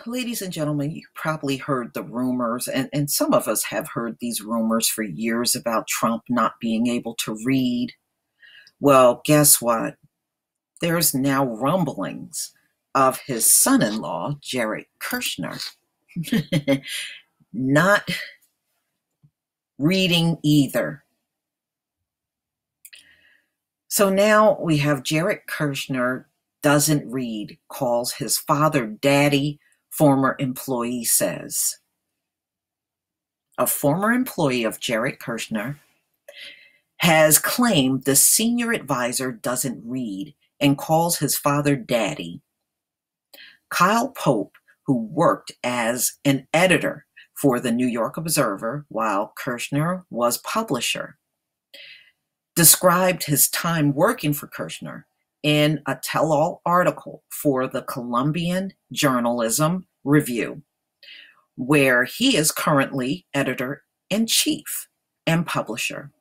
Ladies and gentlemen, you probably heard the rumors, and some of us have heard these rumors for years about Trump not being able to read. Well, guess what? There's now rumblings of his son in law, Jared Kushner, not reading either. So now we have Jared Kushner doesn't read, calls his father daddy, former employee says. A former employee of Jared Kushner has claimed the senior advisor doesn't read and calls his father daddy. Kyle Pope, who worked as an editor for the New York Observer while Kushner was publisher, described his time working for Kushner in a tell-all article for the Columbian Journalism Review, where he is currently editor-in-chief and publisher.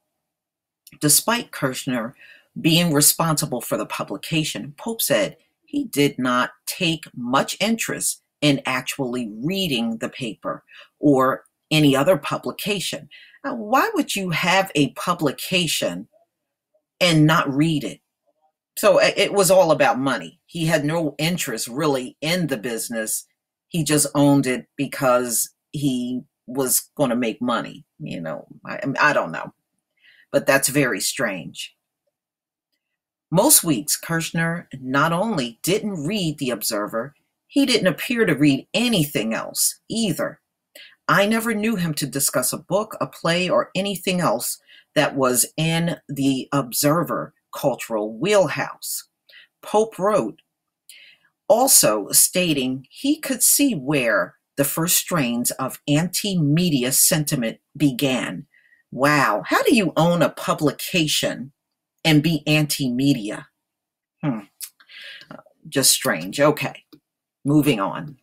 Despite Kushner being responsible for the publication, Pope said he did not take much interest in actually reading the paper or any other publication. Now, why would you have a publication and not read it? So it was all about money. He had no interest really in the business. He just owned it because he was going to make money. I don't know, but that's very strange. Most weeks, Kushner not only didn't read The Observer, he didn't appear to read anything else either. I never knew him to discuss a book, a play, or anything else that was in The Observer cultural wheelhouse. Pope wrote, also stating he could see where the first strains of anti-media sentiment began. Wow, how do you own a publication and be anti-media? Just strange. Okay, moving on.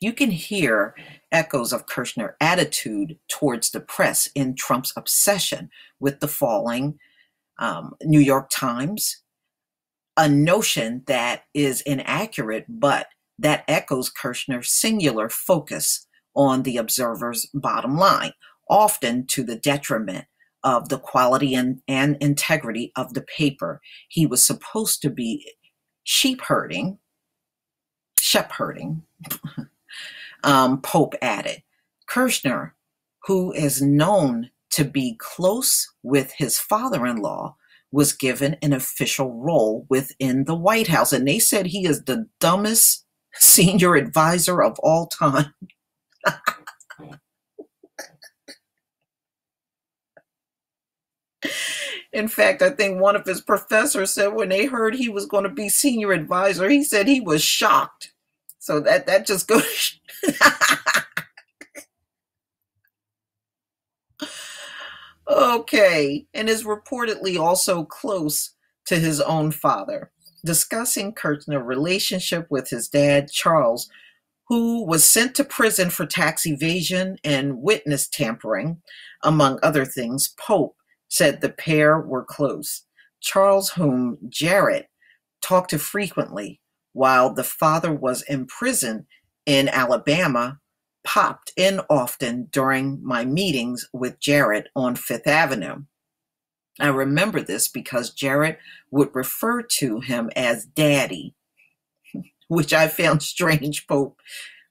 You can hear echoes of Kushner's attitude towards the press in Trump's obsession with the falling New York Times, a notion that is inaccurate, but that echoes Kushner's singular focus on the Observer's bottom line, often to the detriment of the quality and integrity of the paper he was supposed to be shepherding. Pope added. Kushner, who is known to be close with his father-in-law, was given an official role within the White House. And they said he is the dumbest senior advisor of all time. In fact, I think one of his professors said when they heard he was going to be senior advisor, he said he was shocked. So that just goes. Okay, and is reportedly also close to his own father. Discussing Kushner's relationship with his dad, Charles, who was sent to prison for tax evasion and witness tampering, among other things, Pope said the pair were close. Charles, whom Jared talked to frequently while the father was imprisoned in Alabama, popped in often during my meetings with Jared on Fifth Avenue. I remember this because Jared would refer to him as Daddy, which I found strange, Pope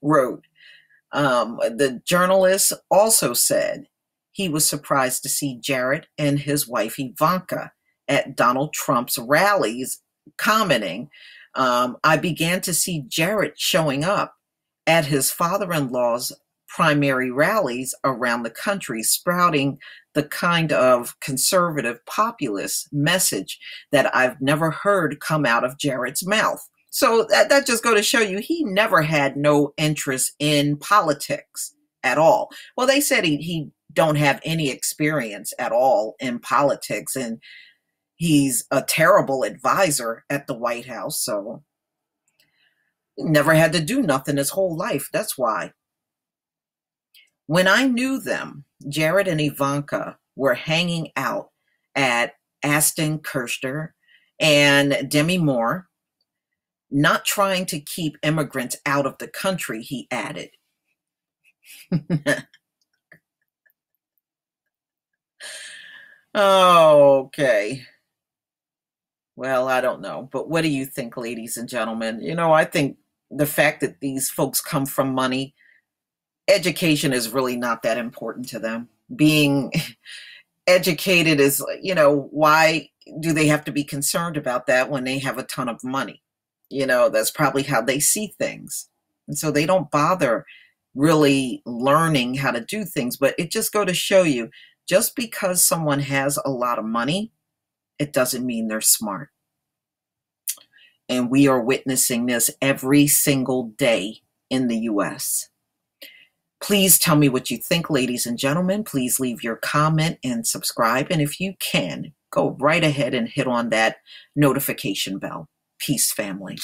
wrote. The journalist also said he was surprised to see Jared and his wife Ivanka at Donald Trump's rallies, commenting, I began to see Jared showing up at his father-in-law's primary rallies around the country, sprouting the kind of conservative populist message that I've never heard come out of Jared's mouth. So that just goes to show you he never had no interest in politics at all. Well, they said he don't have any experience at all in politics, and he's a terrible advisor at the White House, so he never had to do nothing his whole life. That's why. When I knew them, Jared and Ivanka were hanging out at Aston Kushner and Demi Moore. not trying to keep immigrants out of the country, he added. Okay. Well, I don't know. But what do you think, ladies and gentlemen? I think the fact that these folks come from money, education is really not that important to them. Being educated is, why do they have to be concerned about that when they have a ton of money? That's probably how they see things. And so they don't bother really learning how to do things. But it just go to show you, just because someone has a lot of money, it doesn't mean they're smart. And we are witnessing this every single day in the US. Please tell me what you think, ladies and gentlemen. Please leave your comment and subscribe. And if you can, go right ahead and hit on that notification bell. Peace, family.